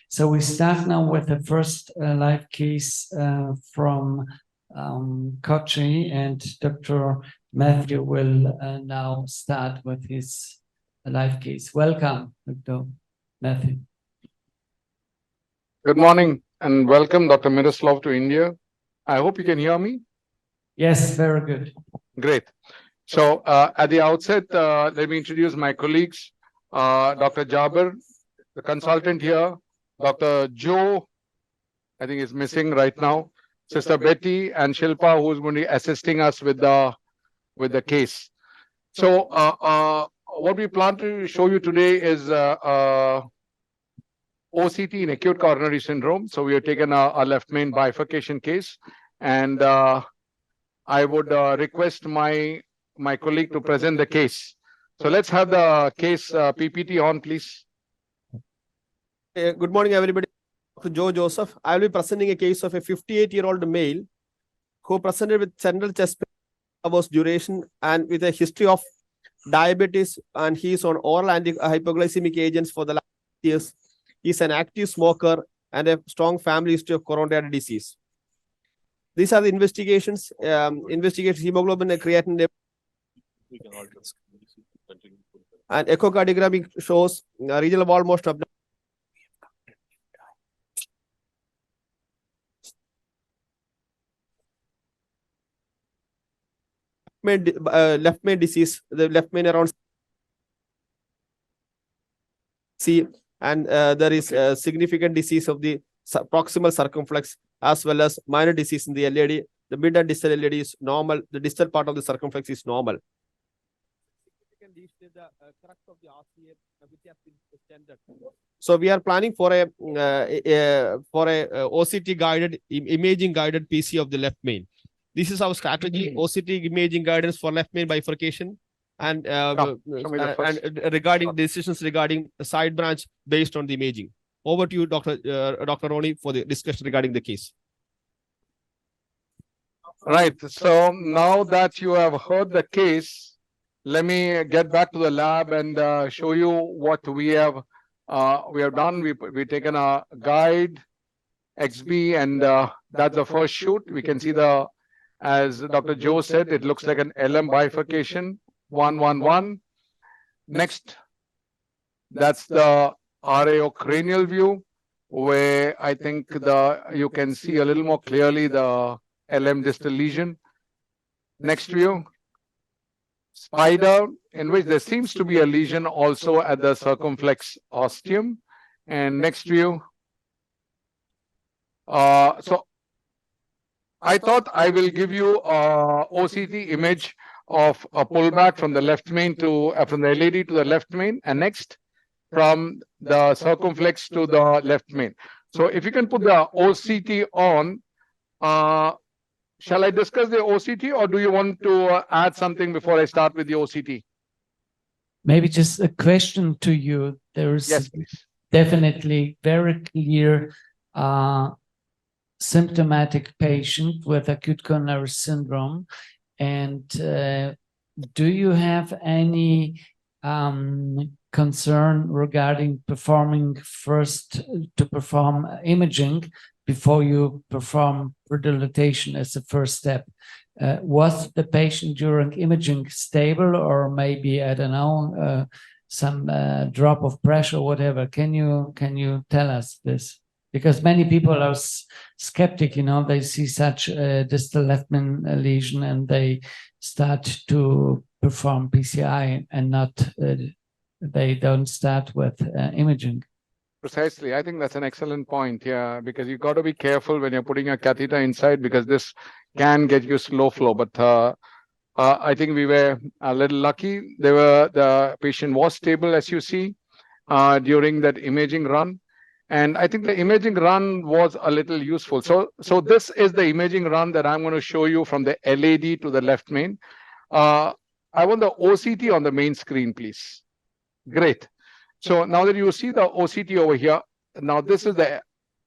So we start now with the first live case from Kochi, and Dr. Mathew will now start with his live case. Welcome, Dr. Mathew. Good morning and welcome, Dr. Miroslav, to India. I hope you can hear me. Yes, very good. Great. So at the outset, let me introduce my colleagues. Dr. Jaber, the consultant here. Dr. Joe, I think is missing right now. Sister Betty and Shilpa, who's going to be assisting us with the case. So what we plan to show you today is OCT in acute coronary syndrome. So we have taken a left main bifurcation case, and I would request my colleague to present the case. So let's have the case PPT on, please. Good morning, everybody. Dr. Joe Joseph. I will be presenting a case of a 58-year-old male who presented with central chest pain hours duration and with a history of diabetes, and he is on oral anti-hypoglycemic agents for the last years. He is an active smoker and a strong family history of coronary disease. These are the investigations. Investigate hemoglobin and creatinine. And echocardiogram shows regional wall motion of left main disease, the left main around C, and there is a significant disease of the proximal circumflex as well as minor disease in the LAD. The mid and distal LAD is normal. The distal part of the circumflex is normal. So we are planning for a OCT guided imaging guided PC of the left main. This is our strategy: OCT imaging guidance for left main bifurcation, and regarding decisions regarding the side branch based on the imaging. Over to you, Dr. Rony, for the discussion regarding the case. Right. So now that you have heard the case, let me get back to the lab and show you what we have done. We've taken a guide XB, and that's the first shoot. We can see as Dr. Joe said, it looks like an LM bifurcation, 111. Next, that's the RAO cranial view, where I think you can see a little more clearly the LM distal lesion. Next view, spider, in which there seems to be a lesion also at the circumflex ostium. And next view. So I thought I will give you a OCT image of a pullback from the left main from the LAD to the left main, and next from the circumflex to the left main. So if you can put the OCT on, shall I discuss the OCT, or do you want to add something before I start with the OCT? Maybe just a question to you. There's definitely very clear symptomatic patient with acute coronary syndrome, and do you have any concern regarding perform imaging before you perform rehabilitation as the first step? Was the patient during imaging stable, or maybe, I don't know, some drop of pressure, whatever? Can you tell us this? Because many people are skeptic, they see such a distal left main lesion and they start to perform PCI and they don't start with imaging. Precisely. I think that's an excellent point. Yeah, because you got to be careful when you're putting a catheter inside, because this can get you slow flow. But I think we were a little lucky. The patient was stable, as you see, during that imaging run. And I think the imaging run was a little useful. So this is the imaging run that I'm going to show you from the LAD to the left main. I want the OCT on the main screen, please. Great. So now that you see the OCT over here, now this is the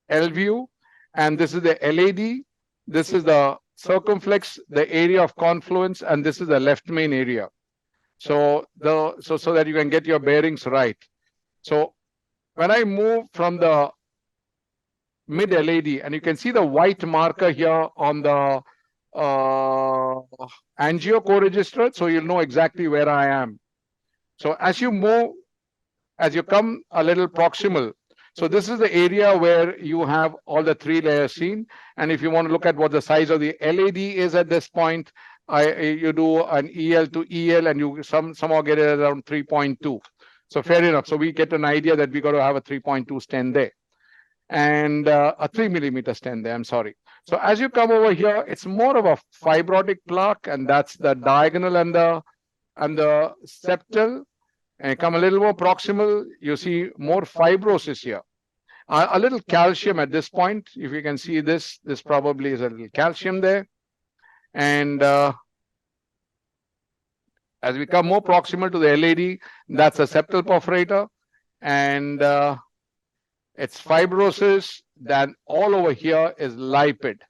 L view, and this is the LAD. This is the circumflex, the area of confluence, and this is the left main area. So that you can get your bearings right. So when I move from the mid LAD, and you can see the white marker here on the angio co-register, so you'll know exactly where I am. So as you come a little proximal, so this is the area where you have all the 3 layers seen. And if you want to look at what the size of the LAD is at this point, you do an EL to EL, and you somehow get it around 3.2. So fair enough. So we get an idea that we got to have a 3.2 stent there, and a 3 millimeter stent there. I'm sorry. So as you come over here, it's more of a fibrotic plaque, and that's the diagonal and the septal. And come a little more proximal, you see more fibrosis here. A little calcium at this point. If you can see this probably is a little calcium there. And as we come more proximal to the LAD, that's a septal perforator. And it's fibrosis. Then all over here is lipid.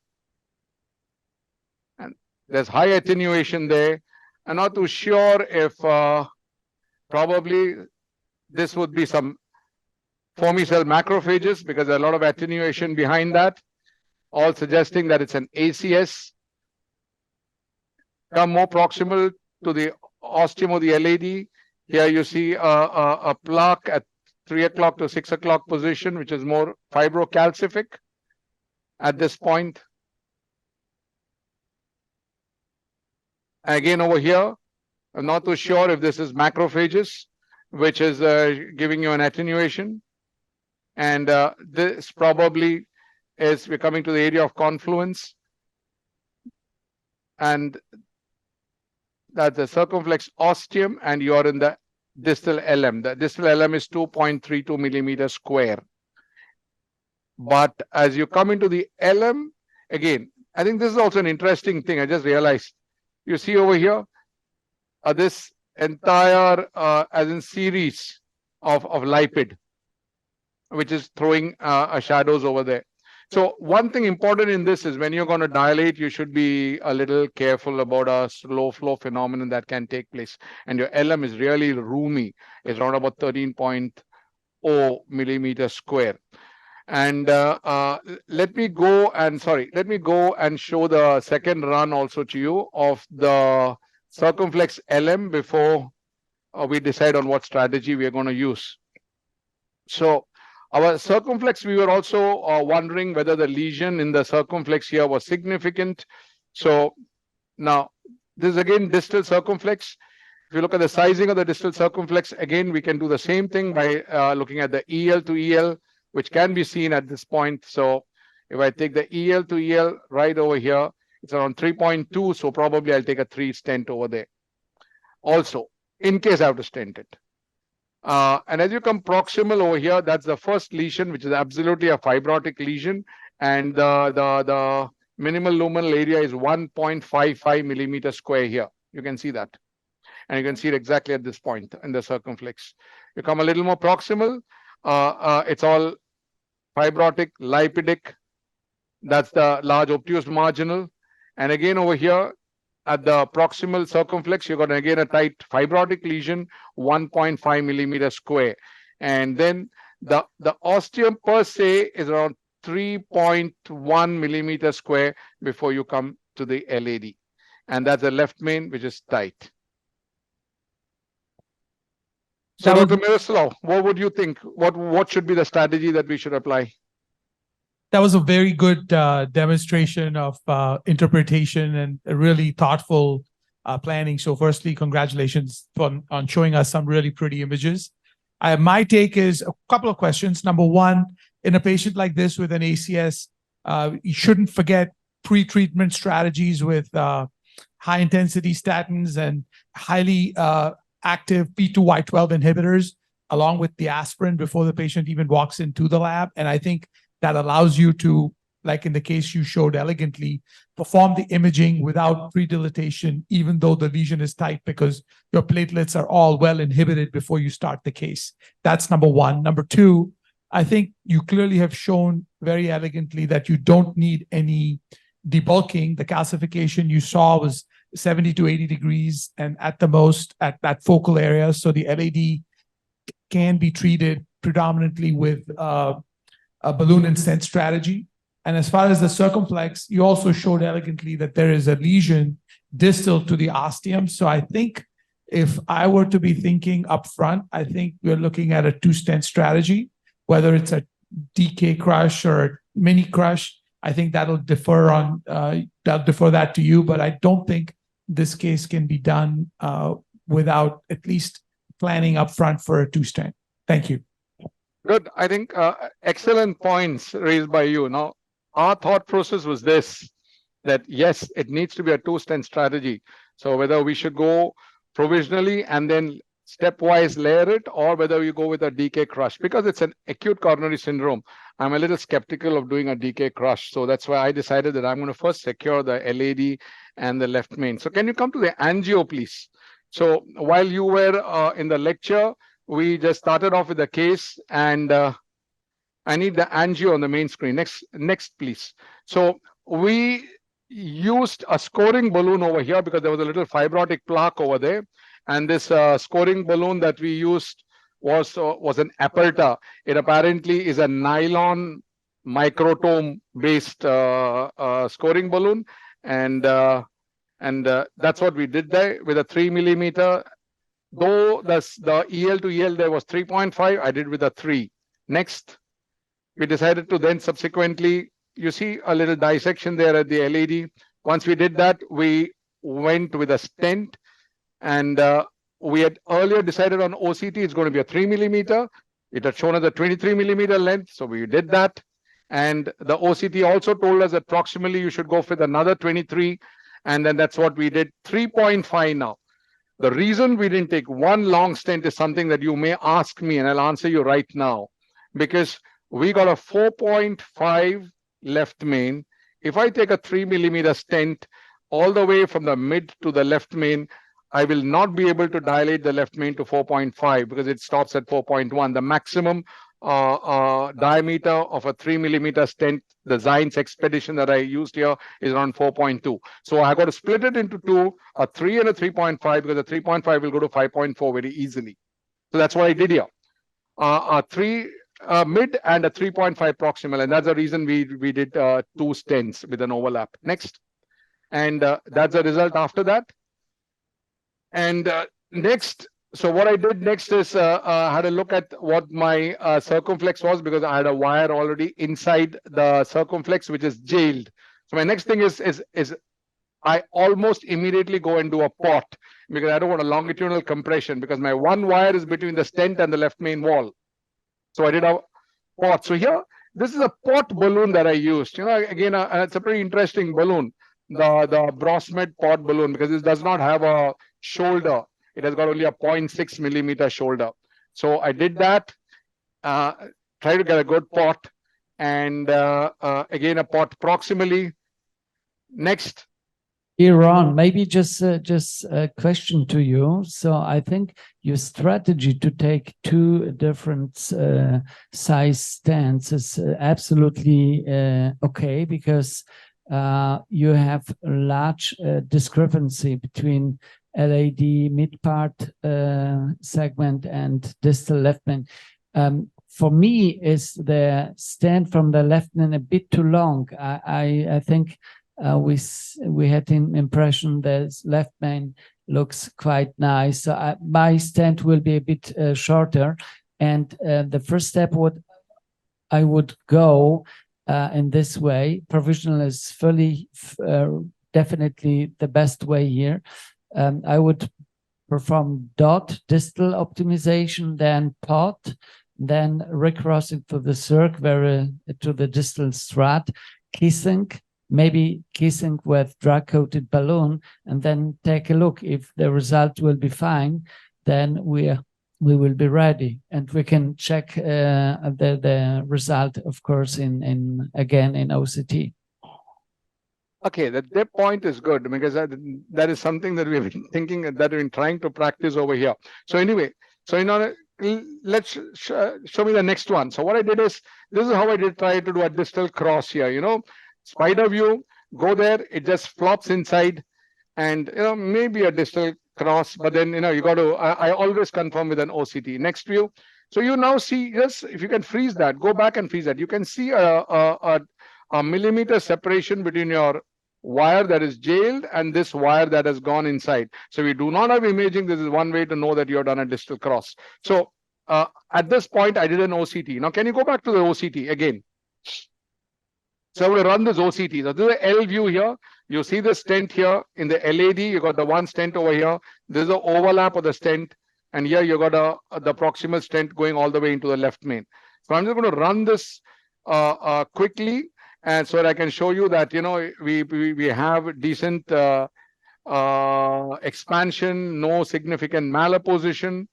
And there's high attenuation there. I'm not too sure if probably this would be some foamy cell macrophages, because there's a lot of attenuation behind that, all suggesting that it's an ACS. Come more proximal to the ostium of the LAD. Here you see a plaque at 3 o'clock to 6 o'clock position, which is more fibrocalcific at this point. Again, over here, I'm not too sure if this is macrophages, which is giving you an attenuation. And this probably is, we're coming to the area of confluence. And that's the circumflex ostium, and you're in the distal LM. The distal LM is 2.32 millimeters square. But as you come into the LM, again, I think this is also an interesting thing. I just realized. You see over here, this entire as in series of lipid, which is throwing shadows over there. So one thing important in this is when you're going to dilate, you should be a little careful about a slow flow phenomenon that can take place. And your LM is really roomy. It's around about 13.0 millimeters square. And let me go and show the second run also to you of the circumflex LM before we decide on what strategy we are going to use. So our circumflex, we were also wondering whether the lesion in the circumflex here was significant. So now this is again distal circumflex. If you look at the sizing of the distal circumflex, again, we can do the same thing by looking at the EL to EL, which can be seen at this point. So if I take the EL to EL right over here, it's around 3.2, so probably I'll take a 3 stent over there. Also, in case I have to stent it. And as you come proximal over here, that's the first lesion, which is absolutely a fibrotic lesion. And the minimal luminal area is 1.55 millimeters square here. You can see that. And you can see it exactly at this point in the circumflex. You come a little more proximal, it's all fibrotic, lipidic. That's the large obtuse marginal. And again over here at the proximal circumflex, you've got again a tight fibrotic lesion, 1.5 millimeters square. And then the ostium per se is around 3.1 millimeters square before you come to the LAD. And that's the left main, which is tight. So Dr. Miroslav, what would you think? What should be the strategy that we should apply? That was a very good demonstration of interpretation and a really thoughtful planning. So firstly, congratulations on showing us some really pretty images. My take is a couple of questions. Number one, in a patient like this with an ACS, you shouldn't forget pre-treatment strategies with high-intensity statins and highly active P2Y12 inhibitors, along with the aspirin before the patient even walks into the lab. And I think that allows you to, like in the case you showed elegantly, perform the imaging without pre-dilatation, even though the lesion is tight, because your platelets are all well inhibited before you start the case. That's number one. Number two, I think you clearly have shown very elegantly that you don't need any debulking. The calcification you saw was 70 to 80 degrees and at the most at that focal area. So the LAD can be treated predominantly with balloon and stent strategy. And as far as the circumflex, you also showed elegantly that there is a lesion distal to the ostium. So I think if I were to be thinking upfront, I think we're looking at a 2-stent strategy, whether it's a DK crush or a mini crush. I think that'll defer that to you, but I don't think this case can be done without at least planning upfront for a 2-stent. Thank you. Good. I think excellent points raised by you. Now, our thought process was this, that yes, it needs to be a 2-stent strategy. So whether we should go provisionally and then stepwise layer it, or whether you go with a DK crush, because it's an acute coronary syndrome. I'm a little skeptical of doing a DK crush. So that's why I decided that I'm going to first secure the LAD and the left main. So can you come to the angio, please? So while you were in the lecture, we just started off with the case, and I need the angio on the main screen. Next, please. So we used a scoring balloon over here because there was a little fibrotic plaque over there. And this scoring balloon that we used was an Aperta. It apparently is a nylon microtome based scoring balloon. And that's what we did there with a 3 millimeter. Though the EL to EL there was 3.5, I did with a 3. Next. We decided to then subsequently, you see a little dissection there at the LAD. Once we did that, we went with a stent, and we had earlier decided on OCT, it's going to be a 3 millimeter. It had shown us a 23 millimeter length, so we did that. And the OCT also told us that proximally you should go with another 23, and then that's what we did, 3.5 now. The reason we didn't take one long stent is something that you may ask me, and I'll answer you right now, because we got a 4.5 left main. If I take a 3 millimeter stent all the way from the mid to the left main, I will not be able to dilate the left main to 4.5 because it stops at 4.1. The maximum diameter of a 3 millimeter stent, the Zions Expedition that I used here, is around 4.2. So I got to split it into two, a 3 and a 3.5, because the 3.5 will go to 5.4 very easily. So that's what I did here. A 3 mid and a 3.5 proximal, and that's the reason we did 2 stents with an overlap. Next. And that's the result after that. And next, so what I did next is had a look at what my circumflex was, because I had a wire already inside the circumflex, which is jailed. So my next thing is I almost immediately go and do a pot, because I don't want a longitudinal compression, because my one wire is between the stent and the left main wall. So I did a pot. So here, this is a pot balloon that I used. You know, again, it's a pretty interesting balloon, the Brosmed pot balloon, because this does not have a shoulder. It has got only a 0.6 millimeter shoulder. So I did that, try to get a good pot, and again, a pot proximally. Next. Ron, maybe just a question to you. So I think your strategy to take 2 different size stents is absolutely okay, because you have a large discrepancy between LAD mid part segment and distal left main. For me, is the stent from the left main a bit too long? I think we had an impression that left main looks quite nice. So my stent will be a bit shorter, and the first step I would go in this way. Provisional is fully definitely the best way here. I would perform dot distal optimization, then pot, then recrossing to the circ, to the distal strat, kissing, maybe kissing with drug-coated balloon, and then take a look. If the result will be fine, then we will be ready, and we can check the result, of course, again in OCT. Okay, that point is good, because that is something that we've been thinking, that we've been trying to practice over here. So anyway, so let's show me the next one. So what I did is, this is how I did try to do a distal cross here. You know, spider view, go there, it just flops inside, and maybe a distal cross, but then you got to. I always confirm with an OCT. Next view, So you now see, yes, if you can freeze that, go back and freeze that. You can see a millimeter separation between your wire that is jailed and this wire that has gone inside. So we do not have imaging. This is one way to know that you have done a distal cross. So at this point, I did an OCT. Now, can you go back to the OCT again? So I'm going to run this OCT. So this is the L view here. You see the stent here in the LAD. You got the one stent over here. This is the overlap of the stent. And here you got the proximal stent going all the way into the left main. So I'm just going to run this quickly, and so that I can show you that, you know, we have decent expansion, no significant malapposition.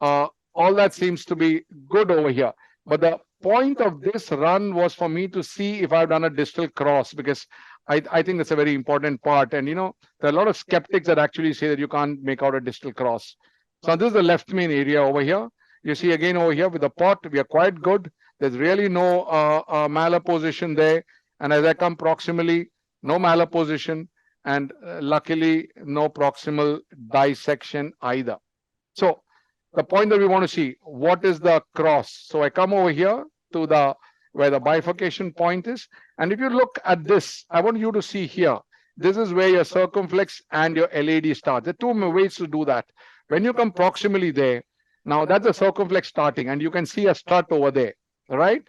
All that seems to be good over here. But the point of this run was for me to see if I've done a distal cross, because I think that's a very important part. And, you know, there are a lot of skeptics that actually say that you can't make out a distal cross. So this is the left main area over here. You see again over here with the pot, we are quite good. There's really no malapposition there. And as I come proximally, no malapposition, and luckily no proximal dissection either. So the point that we want to see, what is the cross? So I come over here to the where the bifurcation point is. And if you look at this, I want you to see here, this is where your circumflex and your LAD start. There are two ways to do that. When you come proximally there, now that's the circumflex starting, and you can see a strut over there, right?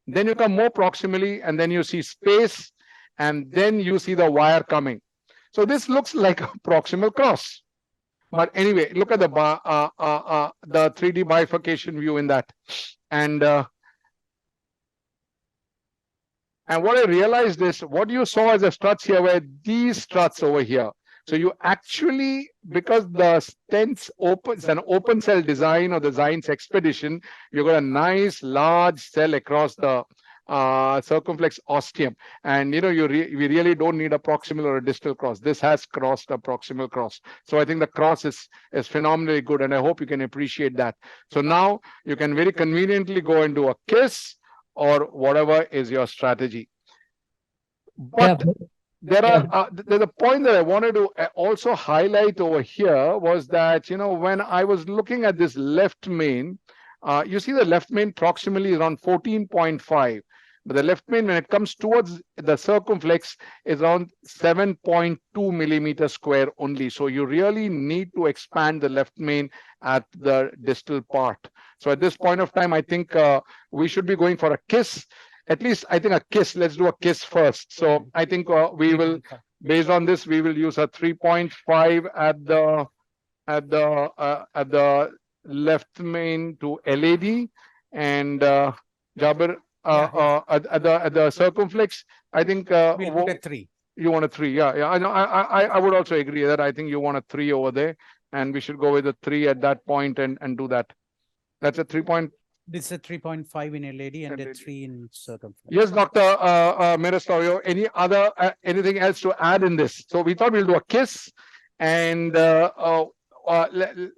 Then you come more proximally, and then you see space, and then you see the wire coming. So this looks like a proximal cross. But anyway, look at the 3D bifurcation view in that. And what I realized is what you saw as the struts here were these struts over here. So you actually, because the stents open, it's an open cell design of the Zions expedition, you've got a nice large cell across the circumflex ostium. And, you know, we really don't need a proximal or a distal cross. This has crossed a proximal cross. So I think the cross is phenomenally good, and I hope you can appreciate that. So now you can very conveniently go and do a KISS or whatever is your strategy. But there's a point that I wanted to also highlight over here was that, you know, when I was looking at this left main, you see the left main proximally is around 14.5. But the left main, when it comes towards the circumflex, is around 7.2 millimeters square only. So you really need to expand the left main at the distal part. So at this point of time, I think we should be going for a KISS. At least I think a KISS. Let's do a KISS first. So I think we will, based on this, we will use a 3.5 at the left main to LAD, and Jabir at the circumflex. I think we'll put a 3. You want a 3, yeah. I would also agree that I think you want a 3 over there, and we should go with a 3 at that point and do that. That's a 3 point. This is a 3.5 in LAD and a 3 in circumflex. Yes, Dr. Miroslav, anything else to add in this? So we thought we'll do a KISS, and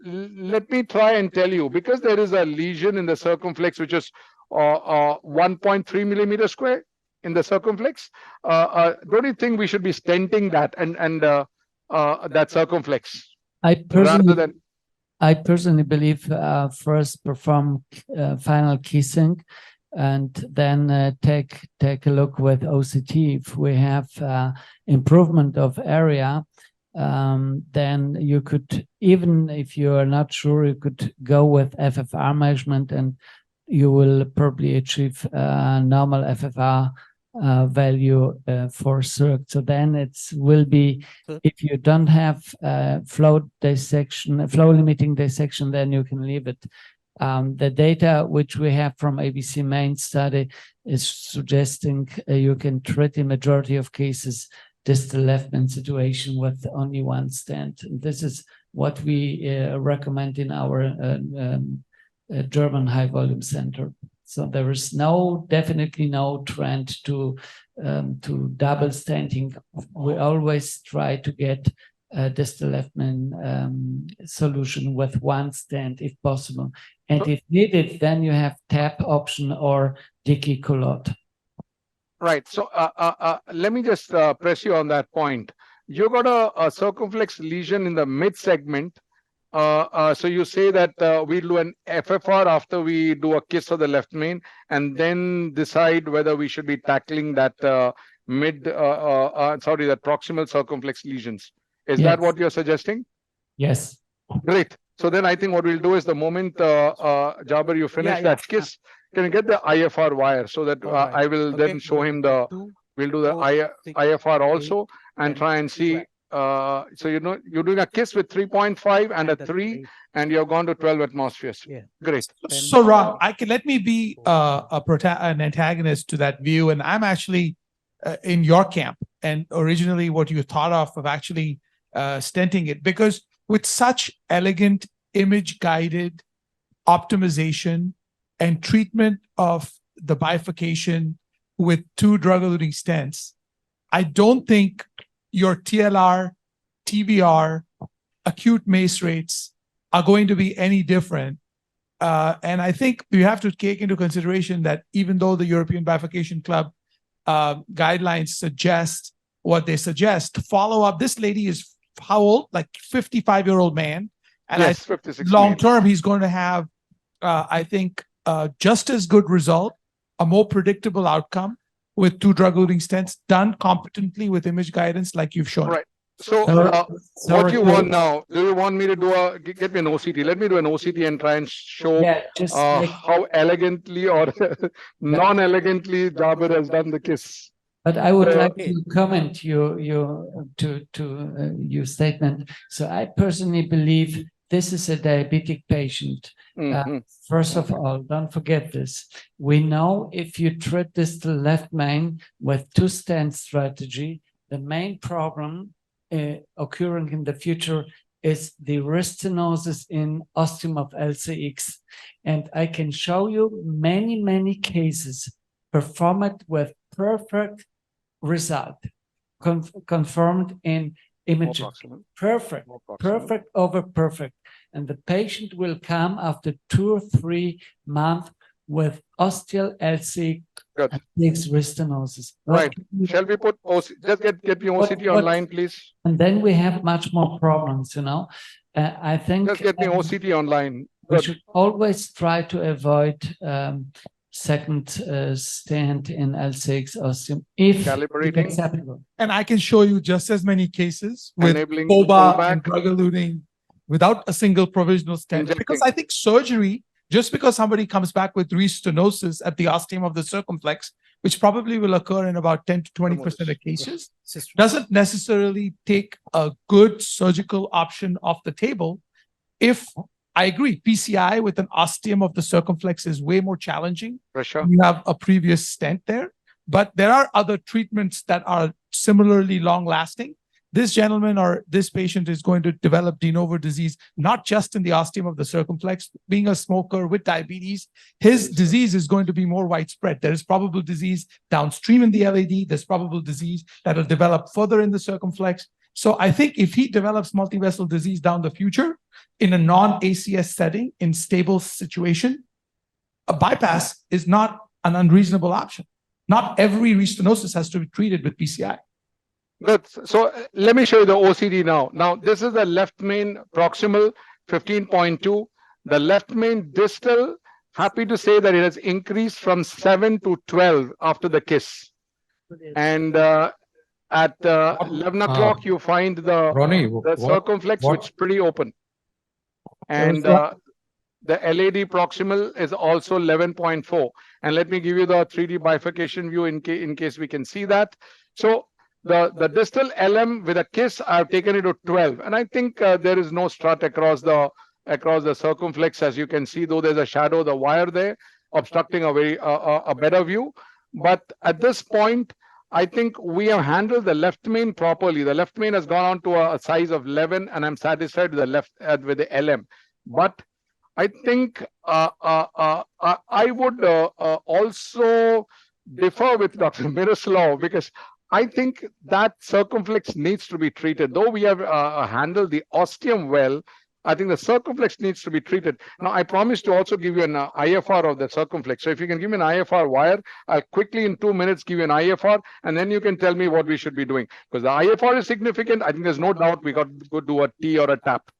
let me try and tell you, because there is a lesion in the circumflex which is 1.3 millimeters square in the circumflex. Don't you think we should be stenting that and that circumflex? I personally believe first perform final kissing, and then take a look with OCT. If we have improvement of area, then you could, even if you are not sure, you could go with FFR measurement, and you will probably achieve normal FFR value for circ. So then it will be, if you don't have flow limiting dissection, then you can leave it. The data which we have from ABC main study is suggesting you can treat in majority of cases distal left main situation with only one stent. And this is what we recommend in our German high volume center. So there is definitely no trend to double stenting. We always try to get a distal left main solution with one stent if possible. And if needed, then you have tap option or dicky culotte. Right. So let me just press you on that point. You got a circumflex lesion in the mid segment, So you say that we'll do an FFR after we do a kiss of the left main, and then decide whether we should be tackling that that proximal circumflex lesions. Is that Yes. what you're suggesting? Yes. Great. So then I think what we'll do is the moment Jaber, you finish that kiss, can you get the IFR wire so that All right. I will Okay, then show good. him the. 2, We'll do the 4, 6, IFR also 8, and 10, try and see. 12. So you're doing a kiss with 3.5 and a the 3, and you've gone to 12 atmospheres. Yeah. Great. So Ron, let me be an antagonist to that view, and I'm actually in your camp. And originally, what you thought of actually stenting it, because with such elegant image-guided optimization and treatment of the bifurcation with 2 drug-eluting stents, I don't think your TLR, TVR, acute MACE rates are going to be any different. And I think you have to take into consideration that even though the European Bifurcation Club guidelines suggest what they suggest, follow up. This lady is how old? Like 55-year-old man. And yes, 56 long main. term, he's going to have, I think, just as good result, a more predictable outcome with 2 drug-eluting stents done competently with image guidance like you've shown. Right. So what do you want now? Do you want me to do get me an OCT? Let me do an OCT and try and show just how elegantly or non-elegantly Jaber has done the kiss. But I would like to comment your statement. So I personally believe this is a diabetic patient. First of all, don't forget this. We know if you treat distal left main with 2-stent strategy, the main problem occurring in the future is the restenosis in ostium of LCX. And I can show you many, many cases performed with perfect result, confirmed in imaging. Perfect over perfect. And the patient will come after 2 or 3 months with osteal LC restenosis. Right. Shall we put just get me OCT online, please? And then we have much more problems, you know. I think just get me OCT online. We should always try to avoid second stent in L6 ostium if acceptable. And I can show you just as many cases with FOBA and drug-eluting without a single provisional stent. Because I think surgery, just because somebody comes back with restenosis at the ostium of the circumflex, which probably will occur in about 10 to 20% of cases, doesn't necessarily take a good surgical option off the table. If I agree, PCI with an ostium of the circumflex is way more challenging. For sure. You have a previous stent there, but there are other treatments that are similarly long-lasting. This gentleman or this patient is going to develop de novo disease, not just in the ostium of the circumflex. Being a smoker with diabetes, his disease is going to be more widespread. There is probable disease downstream in the LAD. There's probable disease that will develop further in the circumflex. So I think if he develops multivessel disease down the future in a non-ACS setting, in stable situation, a bypass is not an unreasonable option. Not every restenosis has to be treated with PCI. Good. So let me show you the OCD now. Now, this is the left main proximal 15.2. The left main distal, happy to say that it has increased from 7 to 12 after the kiss. And at 11 o'clock, you find the circumflex, which is pretty open. And the LAD proximal is also 11.4. And let me give you the 3D bifurcation view in case we can see that. So the distal LM with a kiss, I've taken it to 12. And I think there is no strut across the circumflex, as you can see, though there's a shadow, the wire there, obstructing a better view. But at this point, I think we have handled the left main properly. The left main has gone on to a size of 11, and I'm satisfied with the LM. But I think I would also differ with Dr. Miroslav, because I think that circumflex needs to be treated. Though we have handled the ostium well, I think the circumflex needs to be treated. Now, I promise to also give you an IFR of the circumflex. So if you can give me an IFR wire, I'll quickly in 2 minutes give you an IFR, and then you can tell me what we should be doing. Because the IFR is significant. I think there's no doubt we got to go do a T or a tap.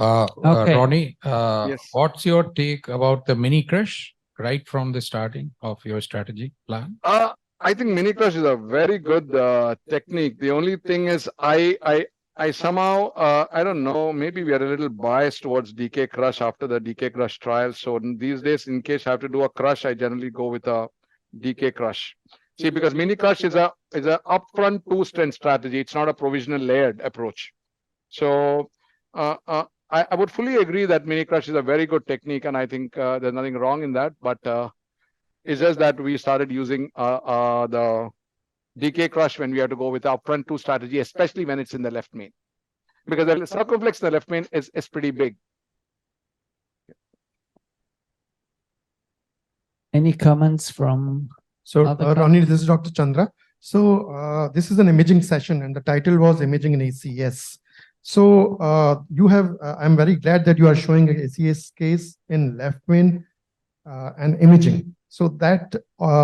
Okay. Ronnie, Yes. what's your take about the mini crush right from the starting of your strategy plan? I think mini crush is a very good technique. The only thing is, I somehow, I don't know, maybe we are a little biased towards DK crush after the DK crush trial. So these days, in case I have to do a crush, I generally go with a DK crush. See, because mini crush is a upfront two-strength strategy. It's not a provisional layered approach. So I would fully agree that mini crush is a very good technique, and I think there's nothing wrong in that. But it's just that we started using the DK crush when we have to go with upfront two strategy, especially when it's in the left main, because the circumflex in the left main is pretty big. Any comments from? So, Other Ronnie, this is Dr. Chandra. So, this is an imaging session, and the title was Imaging in ACS. So, I'm very glad that you are showing an ACS case in left main and imaging. So that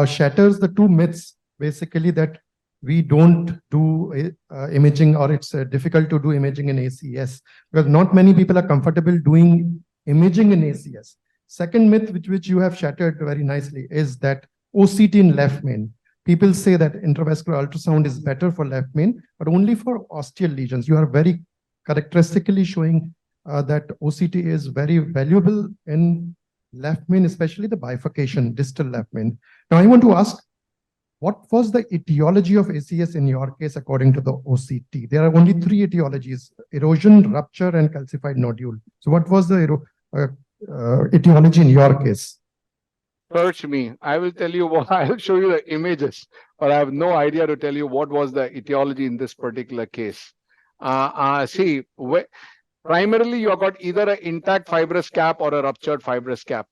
shatters the two myths, basically, that we don't do imaging, or it's difficult to do imaging in ACS, because not many people are comfortable doing imaging in ACS. Second myth, which you have shattered very nicely, is that OCT in left main. People say that intravascular ultrasound is better for left main, but only for ostial lesions. You are very characteristically showing that OCT is very valuable in left main, especially the bifurcation, distal left main. Now, I want to ask, what was the etiology of ACS in your case according to the OCT? There are only three etiologies: erosion, rupture, and calcified nodule. So what was the etiology in your case? Search me. I will tell you what, I'll show you the images, but I have no idea to tell you what was the etiology in this particular case. See, primarily you have got either an intact fibrous cap or a ruptured fibrous cap.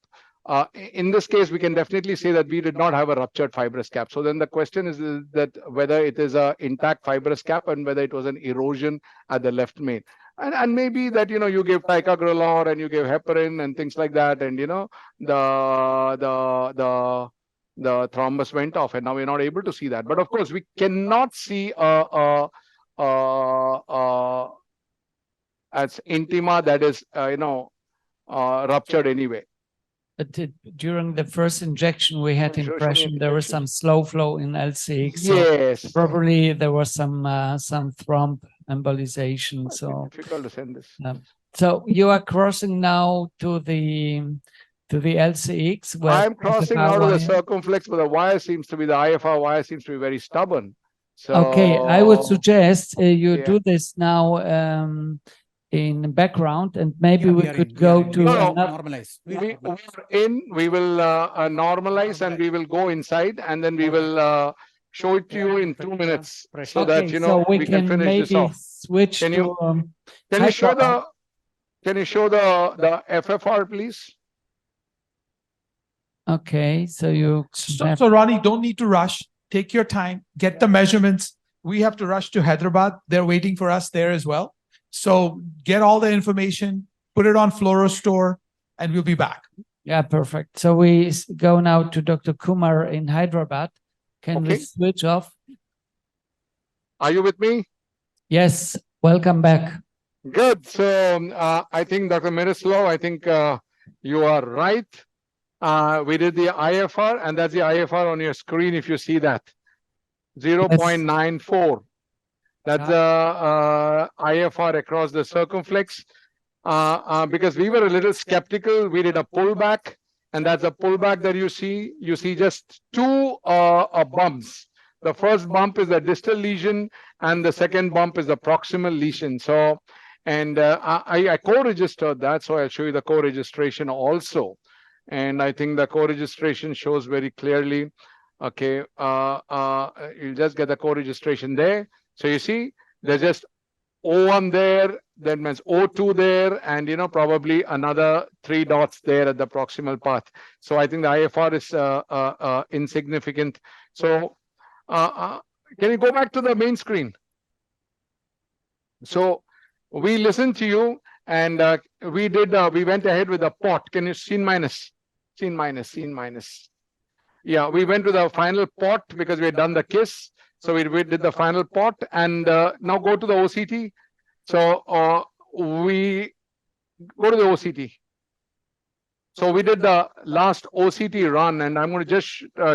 In this case, we can definitely say that we did not have a ruptured fibrous cap. So then the question is that whether it is an intact fibrous cap and whether it was an erosion at the left main. And maybe that, you know, you give ticagrelor and you give heparin and things like that, and you know, the thrombus went off, and now we're not able to see that. But of course, we cannot see as intima that is ruptured anyway. But during the first injection, we had impression there was some slow flow in LCX. Yes. So probably there was some thromb embolization. So difficult to send this. So you are crossing now to the LCX. I'm crossing out of the circumflex, but the wire seems to be, the IFR wire seems to be very stubborn. So okay, I would suggest you do this now in background, and maybe we could go to normalize. We will normalize, and we will go inside, and then we will show it to you in 2 minutes, so that you know we can finish this off. Switch can you to show the FFR, please? Okay, so you so Ronnie, don't need to rush. Take your time, get the measurements. We have to rush to Hyderabad. They're waiting for us there as well. So get all the information, put it on Fluorostore, and we'll be back. Yeah, perfect. So we go now to Dr. Kumar in Hyderabad. Can we switch off? Are you with me? Yes, welcome back. Good. So I think Dr. Miroslav, I think you are right. We did the IFR, and that's the IFR on your screen if you see that. 0.94. That's the IFR across the circumflex. Because we were a little skeptical, we did a pullback, and that's a pullback that you see. You see just two bumps. The first bump is the distal lesion, and the second bump is the proximal lesion. So, and I co-registered that, so I'll show you the co-registration also. And I think the co-registration shows very clearly. Okay, you'll just get the co-registration there. So you see, there's just O1 there, that means O2 there, and you know, probably another 3 dots there at the proximal path. So I think the IFR is insignificant. So can you go back to the main screen? So we listened to you, and we went ahead with the pot. Can you scene minus? Yeah, we went to the final pot because we had done the kiss. So we did the final pot, and now go to the OCT. So we go to the OCT. So we did the last OCT run, and I'm going to just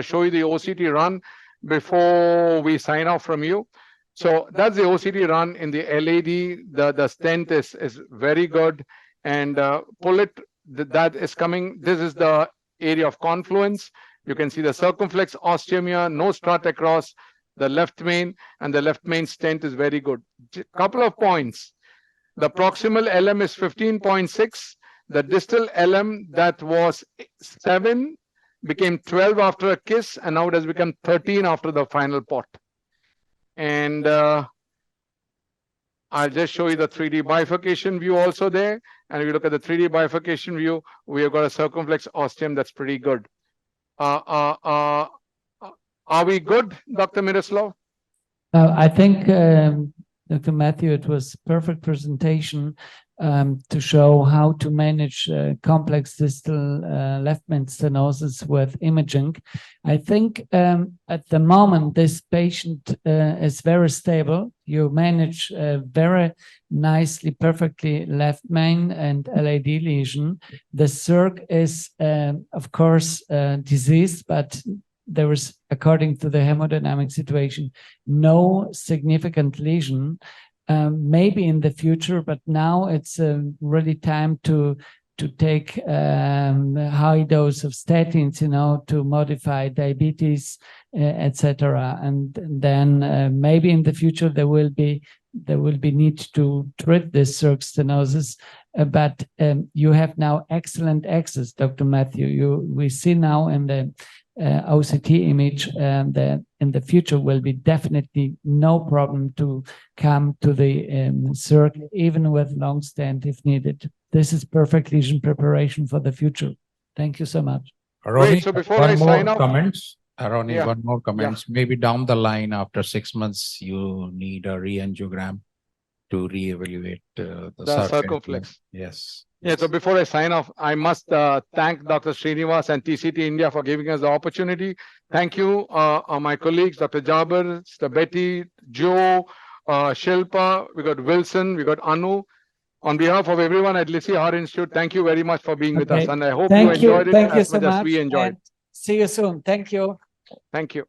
show you the OCT run before we sign off from you. So that's the OCT run in the LAD. The stent is very good, and pull it. That is coming. This is the area of confluence. You can see the circumflex ostium here, no strut across the left main, and the left main stent is very good. Couple of points. The proximal LM is 15.6. The distal LM that was 7 became 12 after a kiss, and now it has become 13 after the final pot. And I'll just show you the 3D bifurcation view also there. And if you look at the 3D bifurcation view, we have got a circumflex ostium that's pretty good. Are we good, Dr. Miroslav? I think, Dr. Mathew, it was perfect presentation to show how to manage complex distal left main stenosis with imaging. I think at the moment this patient is very stable. You manage very nicely, perfectly left main and LAD lesion. The circ is, of course, diseased, but there is, according to the hemodynamic situation, no significant lesion. Maybe in the future, but now it's really time to take high dose of statins, you know, to modify diabetes, etc. And then maybe in the future there will be need to treat this circ stenosis. But you have now excellent access, Dr. Mathew. We see now in the OCT image that in the future will be definitely no problem to come to the circ, even with long stent if needed. This is perfect lesion preparation for the future. Thank you so much. Ronnie, so before I one more sign off- comments. Ronnie, Yeah. one more comments. Maybe down the line after 6 months, you need a re-angiogram to re-evaluate the circumflex. Yes. Yeah, so before I sign off, I must thank Dr. Srinivas and TCT India for giving us the opportunity. Thank you, my colleagues, Dr. Jaber, Mr. Betty, Joe, Shilpa, we got Wilson, we got Anu. On behalf of everyone at Lisie Heart Institute, thank you very much for being with us. Okay. And I hope you Thank you. enjoyed it Thank you as so much as much. we enjoyed. And see you soon. Thank you. Thank you.